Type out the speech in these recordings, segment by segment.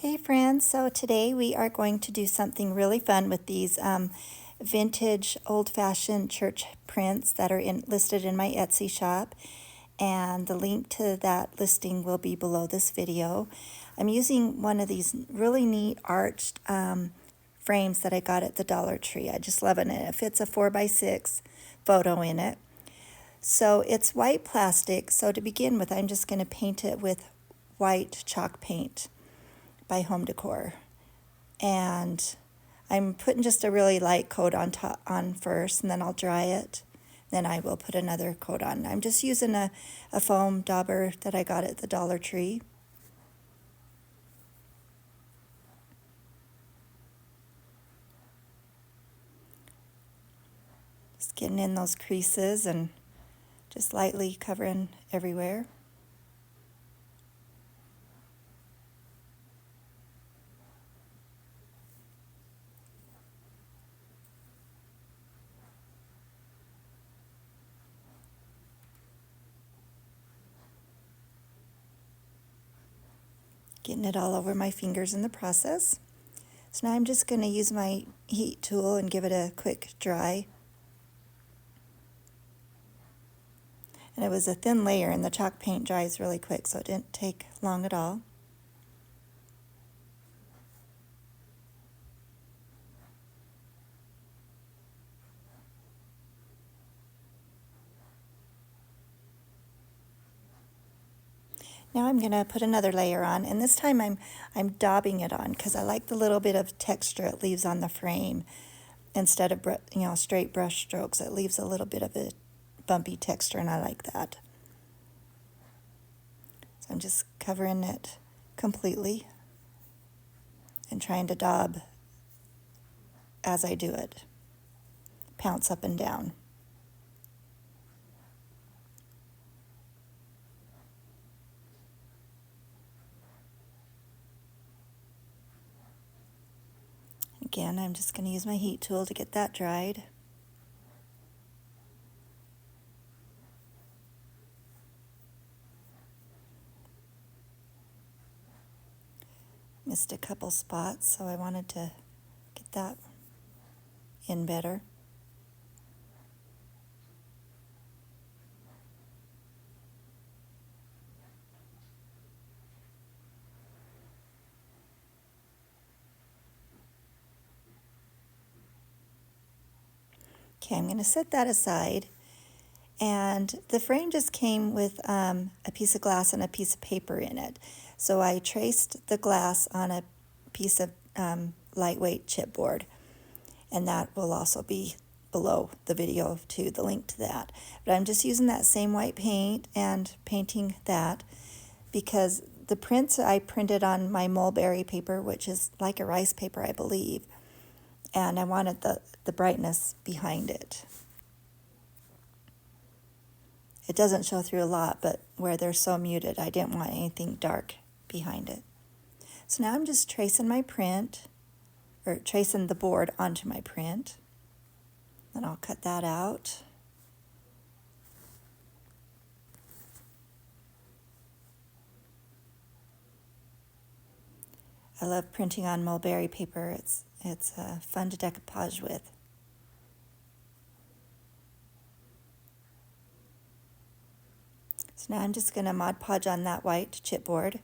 Hey friends, so today we are going to do something really fun with these vintage old-fashioned church prints that are listed in my Etsy shop, and the link to that listing will be below this video. I'm using one of these really neat arched frames that I got at the Dollar Tree. I just love it. It fits a 4x6 photo in it. So it's white plastic, so to begin with I'm just going to paint it with white chalk paint by Home Decor, and I'm putting just a really light coat on first, and then I'll dry it, then I will put another coat on. I'm just using a foam dauber that I got at the Dollar Tree. Just getting in those creases and just lightly covering everywhere. Getting it all over my fingers in the process. So now I'm just going to use my heat tool and give it a quick dry. And it was a thin layer, and the chalk paint dries really quick, so it didn't take long at all. Now I'm going to put another layer on, and this time I'm daubing it on because I like the little bit of texture it leaves on the frame instead of straight brush strokes. It leaves a little bit of a bumpy texture, and I like that. So I'm just covering it completely and trying to daub as I do it. Pounce up and down. Again, I'm just going to use my heat tool to get that dried. Missed a couple spots, so I wanted to get that in better. Okay, I'm going to set that aside, and the frame just came with a piece of glass and a piece of paper in it. So I traced the glass on a piece of lightweight chipboard, and that will also be below the video too, the link to that. But I'm just using that same white paint and painting that because the prints I printed on my mulberry paper, which is like a rice paper, I believe, and I wanted the brightness behind it. It doesn't show through a lot, but where they're so muted, I didn't want anything dark behind it. So now I'm just tracing my print, or tracing the board onto my print. Then I'll cut that out. I love printing on mulberry paper. It's fun to decoupage with. So now I'm just going to Mod Podge on that white chipboard.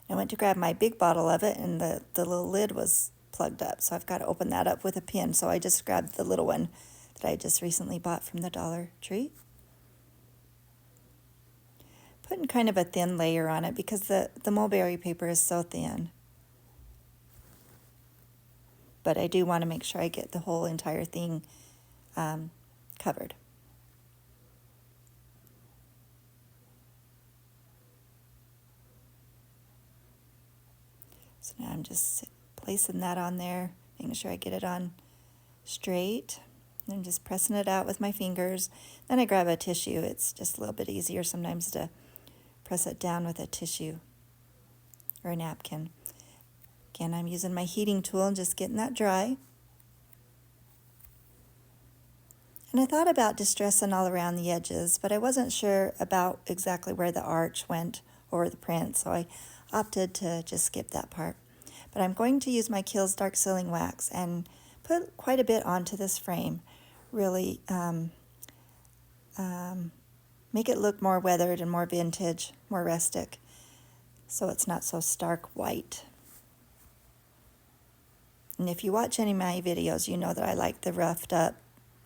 I went to grab my big bottle of it, and the little lid was plugged up, so I've got to open that up with a pin. So I just grabbed the little one that I just recently bought from the Dollar Tree. Putting kind of a thin layer on it because the mulberry paper is so thin. But I do want to make sure I get the whole entire thing covered. So now I'm just placing that on there, making sure I get it on straight. And I'm just pressing it out with my fingers. Then I grab a tissue. It's just a little bit easier sometimes to press it down with a tissue or a napkin. Again, I'm using my heating tool and just getting that dry. And I thought about distressing all around the edges, but I wasn't sure about exactly where the arch went over the print, so I opted to just skip that part. But I'm going to use my Kiehl's Dark Sealing Wax and put quite a bit onto this frame. Really make it look more weathered and more vintage, more rustic, so it's not so stark white. And if you watch any of my videos, you know that I like the roughed up,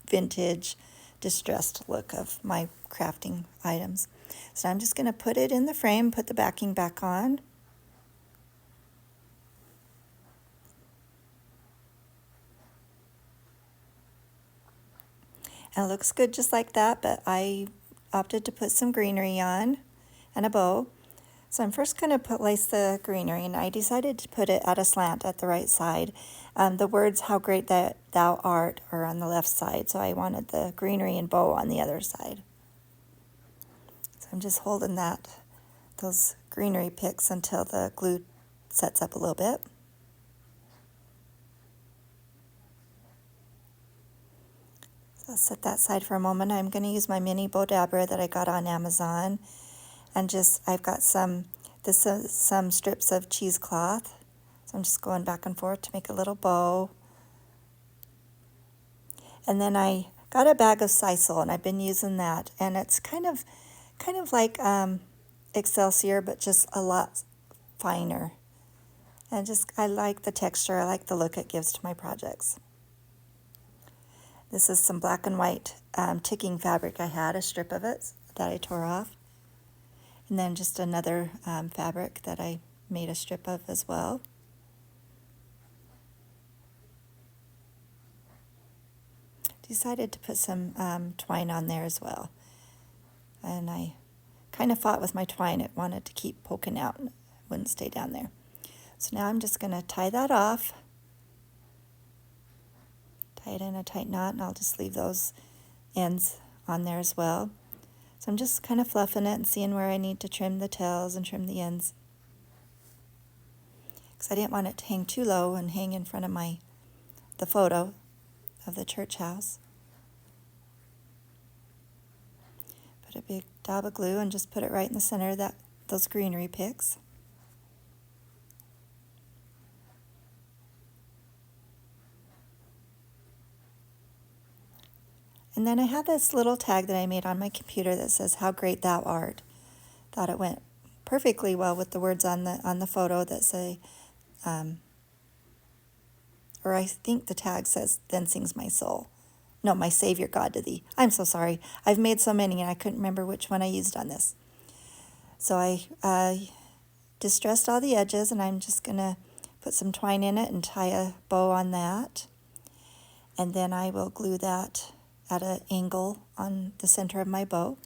vintage, distressed look of my crafting items. So I'm just going to put it in the frame, put the backing back on. And it looks good just like that, but I opted to put some greenery on and a bow. So I'm first going to place the greenery, and I decided to put it at a slant at the right side. The words, "How great that thou art," are on the left side, so I wanted the greenery and bow on the other side. So I'm just holding those greenery picks until the glue sets up a little bit. So I'll set that aside for a moment. I'm going to use my mini Bodabra that I got on Amazon. And I've got some strips of cheesecloth. So I'm just going back and forth to make a little bow. And then I got a bag of sisal, and I've been using that. And it's kind of like Excelsior, but just a lot finer. And I like the texture. I like the look it gives to my projects. This is some black and white ticking fabric I had, a strip of it that I tore off. And then just another fabric that I made a strip of as well. Decided to put some twine on there as well. And I kind of fought with my twine. It wanted to keep poking out and wouldn't stay down there. So now I'm just going to tie that off. Tie it in a tight knot, and I'll just leave those ends on there as well. So I'm just kind of fluffing it and seeing where I need to trim the tails and trim the ends. Because I didn't want it to hang too low and hang in front of the photo of the church house. Put a big dab of glue and just put it right in the center of those greenery picks. And then I have this little tag that I made on my computer that says, "How great thou art." Thought it went perfectly well with the words on the photo that say, or I think the tag says, "Then sings my soul." No, "My Savior God to thee." I'm so sorry. I've made so many and I couldn't remember which one I used on this. So I distressed all the edges, and I'm just going to put some twine in it and tie a bow on that. And then I will glue that at an angle on the center of my bow.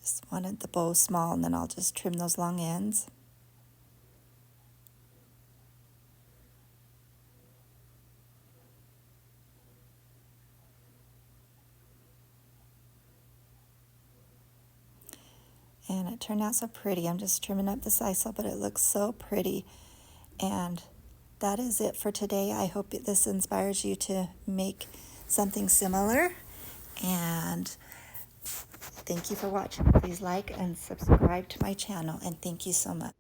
Just wanted the bow small, and then I'll just trim those long ends. And it turned out so pretty. I'm just trimming up the sisal, but it looks so pretty. And that is it for today. I hope this inspires you to make something similar. And thank you for watching. Please like and subscribe to my channel. And thank you so much.